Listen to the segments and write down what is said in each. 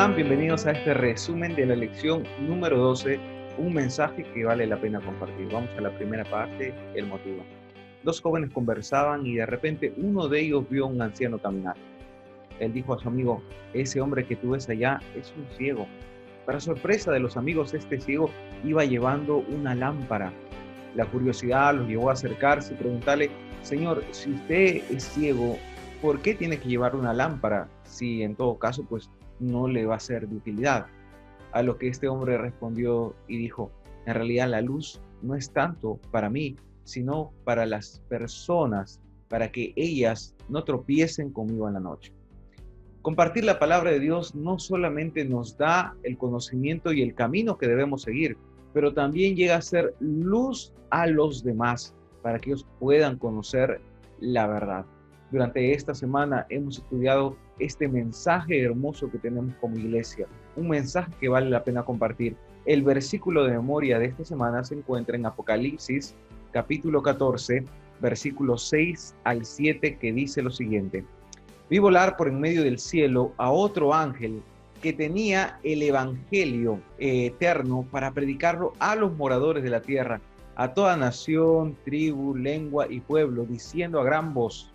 están? Bienvenidos a este resumen de la lección número 12, un mensaje que vale la pena compartir. Vamos a la primera parte, el motivo. Dos jóvenes conversaban y de repente uno de ellos vio a un anciano caminar. Él dijo a su amigo: ese hombre que tú ves allá es un ciego. Para sorpresa de los amigos, este ciego iba llevando una lámpara. La curiosidad los llevó a acercarse y preguntarle: Señor, si usted es ciego, ¿por qué tiene que llevar una lámpara? Si en todo caso, pues no le va a ser de utilidad. A lo que este hombre respondió y dijo: en realidad la luz no es tanto para mí, sino para las personas, para que ellas no tropiecen conmigo en la noche. Compartir la palabra de Dios no solamente nos da el conocimiento y el camino que debemos seguir, pero también llega a ser luz a los demás para que ellos puedan conocer la verdad. Durante esta semana hemos estudiado este mensaje hermoso que tenemos como iglesia, un mensaje que vale la pena compartir. El versículo de memoria de esta semana se encuentra en Apocalipsis, capítulo 14, versículos 6 al 7, que dice lo siguiente: vi volar por en medio del cielo a otro ángel que tenía el evangelio eterno para predicarlo a los moradores de la tierra, a toda nación, tribu, lengua y pueblo, diciendo a gran voz: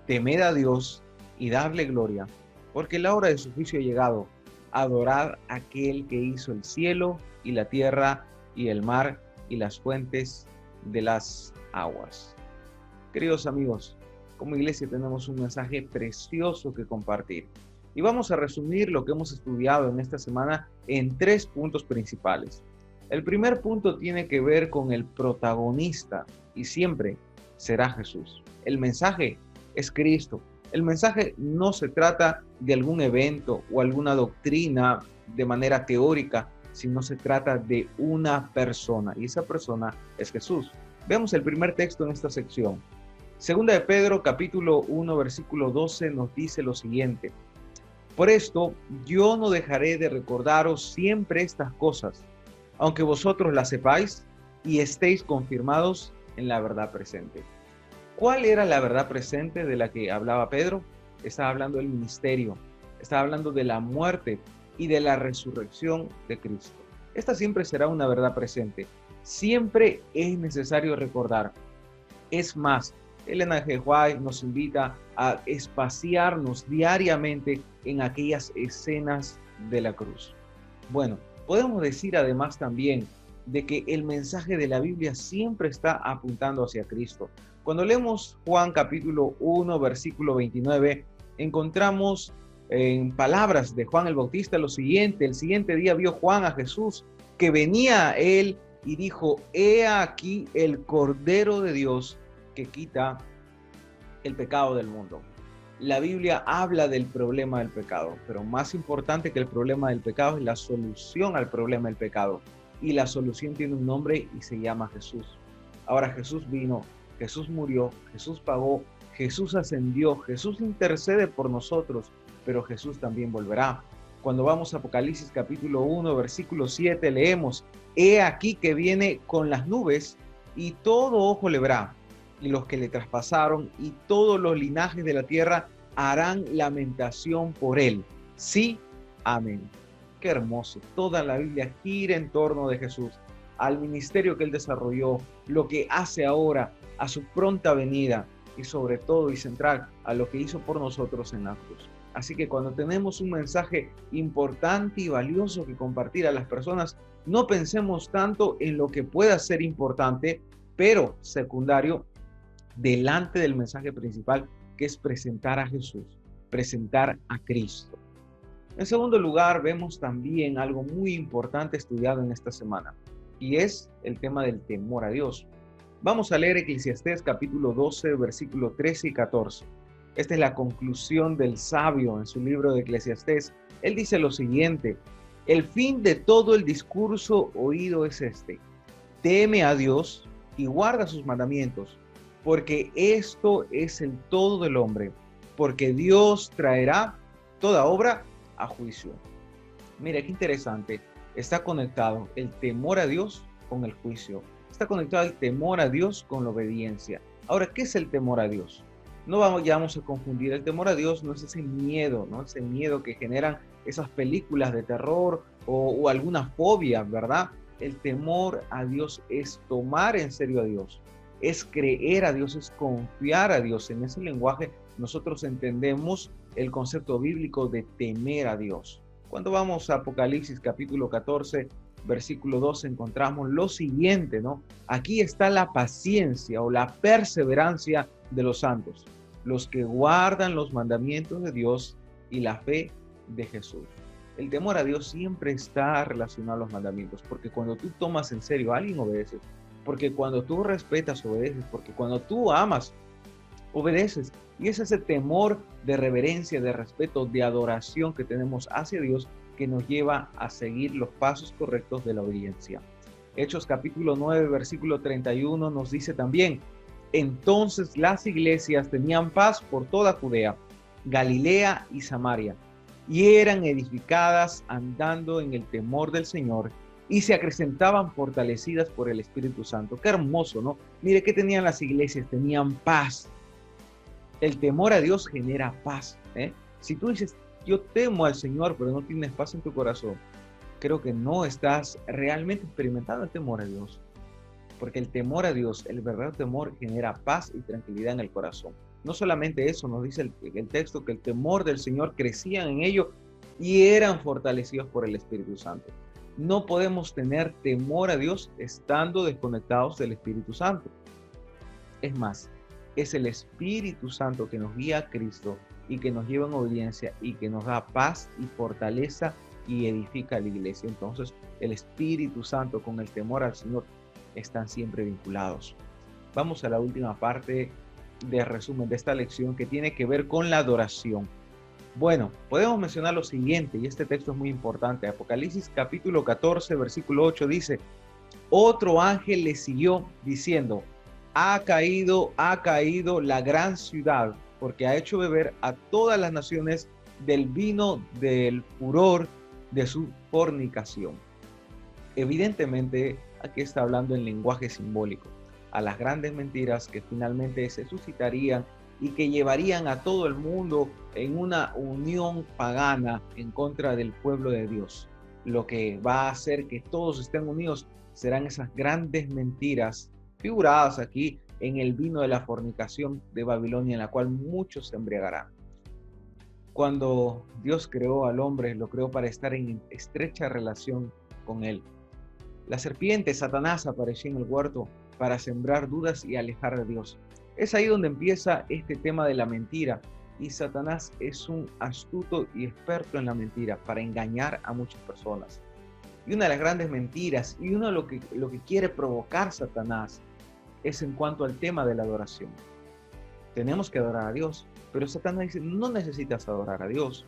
temed a Dios y darle gloria, porque la hora de su juicio ha llegado. Adorad a aquel que hizo el cielo y la tierra y el mar y las fuentes de las aguas. Queridos amigos, como iglesia tenemos un mensaje precioso que compartir. Y vamos a resumir lo que hemos estudiado en esta semana en 3 puntos principales. El primer punto tiene que ver con el protagonista y siempre será Jesús. El mensaje es Cristo. El mensaje no se trata de algún evento o alguna doctrina de manera teórica, sino se trata de una persona y esa persona es Jesús. Veamos el primer texto en esta sección. Segunda de Pedro, capítulo 1, versículo 12, nos dice lo siguiente: por esto, yo no dejaré de recordaros siempre estas cosas, aunque vosotros las sepáis y estéis confirmados en la verdad presente. ¿Cuál era la verdad presente de la que hablaba Pedro? Estaba hablando del ministerio, estaba hablando de la muerte y de la resurrección de Cristo. Esta siempre será una verdad presente. Siempre es necesario recordar. Es más, Elena G. White nos invita a espaciarnos diariamente en aquellas escenas de la cruz. Bueno, podemos decir además también de que el mensaje de la Biblia siempre está apuntando hacia Cristo. Cuando leemos Juan capítulo 1, versículo 29, encontramos en palabras de Juan el Bautista lo siguiente: el siguiente día vio Juan a Jesús que venía a él y dijo: he aquí el Cordero de Dios que quita el pecado del mundo. La Biblia habla del problema del pecado, pero más importante que el problema del pecado es la solución al problema del pecado. Y la solución tiene un nombre y se llama Jesús. Ahora Jesús vino, Jesús murió, Jesús pagó, Jesús ascendió, Jesús intercede por nosotros, pero Jesús también volverá. Cuando vamos a Apocalipsis capítulo 1, versículo 7, leemos: he aquí que viene con las nubes y todo ojo le verá, y los que le traspasaron y todos los linajes de la tierra harán lamentación por él. Sí, amén. Qué hermoso. Toda la Biblia gira en torno de Jesús, al ministerio que él desarrolló, lo que hace ahora, a su pronta venida y sobre todo y central a lo que hizo por nosotros en la cruz. Así que cuando tenemos un mensaje importante y valioso que compartir a las personas, no pensemos tanto en lo que pueda ser importante, pero secundario, delante del mensaje principal, que es presentar a Jesús, presentar a Cristo. En segundo lugar, vemos también algo muy importante estudiado en esta semana, y es el tema del temor a Dios. Vamos a leer Eclesiastés capítulo 12, versículo 13 y 14. Esta es la conclusión del sabio en su libro de Eclesiastés. Él dice lo siguiente: el fin de todo el discurso oído es este: teme a Dios y guarda sus mandamientos, porque esto es el todo del hombre, porque Dios traerá toda obra a juicio. Mira qué interesante, está conectado el temor a Dios con el juicio, está conectado el temor a Dios con la obediencia. Ahora, ¿qué es el temor a Dios? No vamos a confundir el temor a Dios, no es ese miedo, ¿no? Ese miedo que generan esas películas de terror o alguna fobia, ¿verdad? El temor a Dios es tomar en serio a Dios, es creer a Dios, es confiar a Dios. En ese lenguaje nosotros entendemos el concepto bíblico de temer a Dios. Cuando vamos a Apocalipsis capítulo 14, versículo 12, encontramos lo siguiente, ¿no? Aquí está la paciencia o la perseverancia de los santos, los que guardan los mandamientos de Dios y la fe de Jesús. El temor a Dios siempre está relacionado a los mandamientos, porque cuando tú tomas en serio a alguien, obedeces, porque cuando tú respetas, obedeces, porque cuando tú amas, obedeces. Y es ese temor de reverencia, de respeto, de adoración que tenemos hacia Dios que nos lleva a seguir los pasos correctos de la obediencia. Hechos capítulo 9, versículo 31 nos dice también: entonces las iglesias tenían paz por toda Judea, Galilea y Samaria, y eran edificadas andando en el temor del Señor y se acrecentaban fortalecidas por el Espíritu Santo. Qué hermoso, ¿no? Mire qué tenían las iglesias, tenían paz. El temor a Dios genera paz, ¿eh? Si tú dices, yo temo al Señor, pero no tienes paz en tu corazón, creo que no estás realmente experimentando el temor a Dios. Porque el temor a Dios, el verdadero temor, genera paz y tranquilidad en el corazón. No solamente eso, nos dice el texto que el temor del Señor crecía en ellos y eran fortalecidos por el Espíritu Santo. No podemos tener temor a Dios estando desconectados del Espíritu Santo. Es más, es el Espíritu Santo que nos guía a Cristo y que nos lleva en obediencia y que nos da paz y fortaleza y edifica la iglesia. Entonces, el Espíritu Santo con el temor al Señor están siempre vinculados. Vamos a la última parte de resumen de esta lección que tiene que ver con la adoración. Bueno, podemos mencionar lo siguiente, y este texto es muy importante. Apocalipsis capítulo 14, versículo 8 dice: otro ángel le siguió diciendo: ha caído la gran ciudad, porque ha hecho beber a todas las naciones del vino del furor de su fornicación. Evidentemente, aquí está hablando en lenguaje simbólico, a las grandes mentiras que finalmente se suscitarían y que llevarían a todo el mundo en una unión pagana en contra del pueblo de Dios. Lo que va a hacer que todos estén unidos serán esas grandes mentiras figuradas aquí en el vino de la fornicación de Babilonia, en la cual muchos se embriagarán. Cuando Dios creó al hombre, lo creó para estar en estrecha relación con él. La serpiente, Satanás, apareció en el huerto para sembrar dudas y alejar de Dios. Es ahí donde empieza este tema de la mentira. Y Satanás es un astuto y experto en la mentira para engañar a muchas personas. Y una de las grandes mentiras y uno de lo que quiere provocar Satanás es en cuanto al tema de la adoración. Tenemos que adorar a Dios, pero Satanás dice, no necesitas adorar a Dios.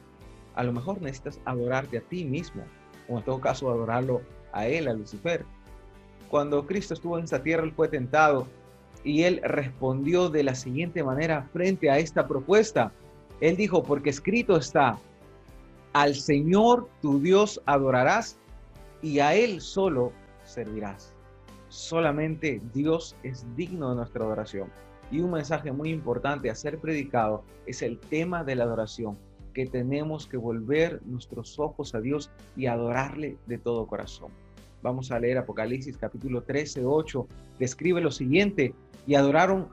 A lo mejor necesitas adorarte a ti mismo, o en todo caso adorarlo a él, a Lucifer. Cuando Cristo estuvo en esta tierra, él fue tentado y él respondió de la siguiente manera frente a esta propuesta. Él dijo, porque escrito está: al Señor tu Dios adorarás y a él solo servirás. Solamente Dios es digno de nuestra adoración. Y un mensaje muy importante a ser predicado es el tema de la adoración, que tenemos que volver nuestros ojos a Dios y adorarle de todo corazón. Vamos a leer Apocalipsis capítulo 13, 8. Describe lo siguiente: y adoraron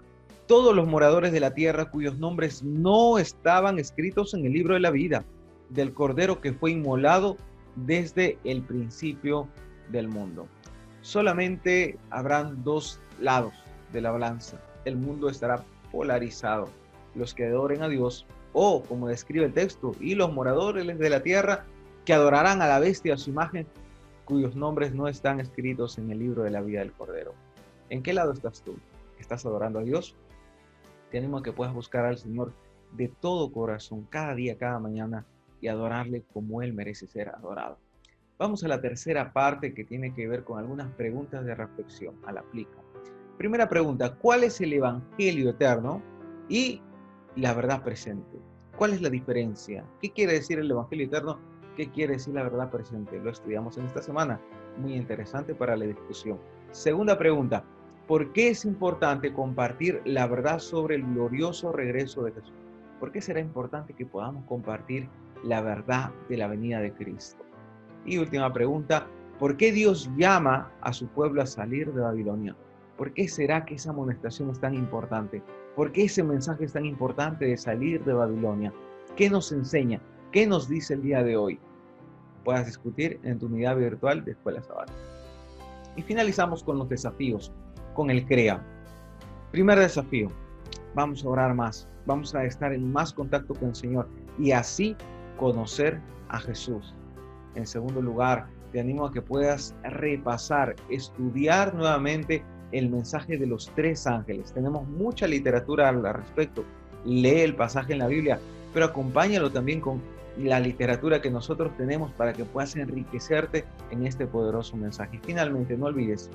todos los moradores de la tierra cuyos nombres no estaban escritos en el libro de la vida del Cordero que fue inmolado desde el principio del mundo. Solamente habrán dos lados de la balanza. El mundo estará polarizado. Los que adoren a Dios, o como describe el texto, y los moradores de la tierra que adorarán a la bestia a su imagen, cuyos nombres no están escritos en el libro de la vida del Cordero. ¿En qué lado estás tú? ¿Estás adorando a Dios? Te animo a que puedas buscar al Señor de todo corazón, cada día, cada mañana, y adorarle como Él merece ser adorado. Vamos a la tercera parte, que tiene que ver con algunas preguntas de reflexión. A la aplica. Primera pregunta: ¿cuál es el evangelio eterno y la verdad presente? ¿Cuál es la diferencia? ¿Qué quiere decir el evangelio eterno? ¿Qué quiere decir la verdad presente? Lo estudiamos en esta semana. Muy interesante para la discusión. Segunda pregunta: ¿Por qué es importante compartir la verdad sobre el glorioso regreso de Jesús? ¿Por qué será importante que podamos compartir la verdad de la venida de Cristo? Y última pregunta, ¿por qué Dios llama a su pueblo a salir de Babilonia? ¿Por qué será que esa amonestación es tan importante? ¿Por qué ese mensaje es tan importante de salir de Babilonia? ¿Qué nos enseña? ¿Qué nos dice el día de hoy? Puedas discutir en tu unidad virtual de Escuela Sabática. Y finalizamos con los desafíos, con el CREA. Primer desafío, vamos a orar más, vamos a estar en más contacto con el Señor y así conocer a Jesús. En segundo lugar, te animo a que puedas repasar, estudiar nuevamente el mensaje de los 3 ángeles. Tenemos mucha literatura al respecto. Lee el pasaje en la Biblia, pero acompáñalo también con la literatura que nosotros tenemos para que puedas enriquecerte en este poderoso mensaje. Y finalmente, no olvides,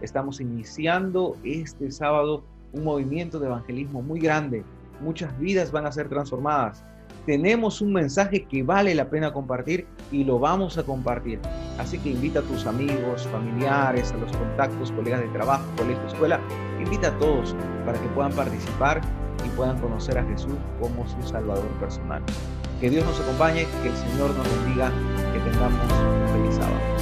estamos iniciando este sábado un movimiento de evangelismo muy grande. Muchas vidas van a ser transformadas. Tenemos un mensaje que vale la pena compartir y lo vamos a compartir. Así que invita a tus amigos, familiares, a los contactos, colegas de trabajo, colegio, escuela. Invita a todos para que puedan participar y puedan conocer a Jesús como su Salvador personal. Que Dios nos acompañe, que el Señor nos bendiga, que tengamos un feliz sábado.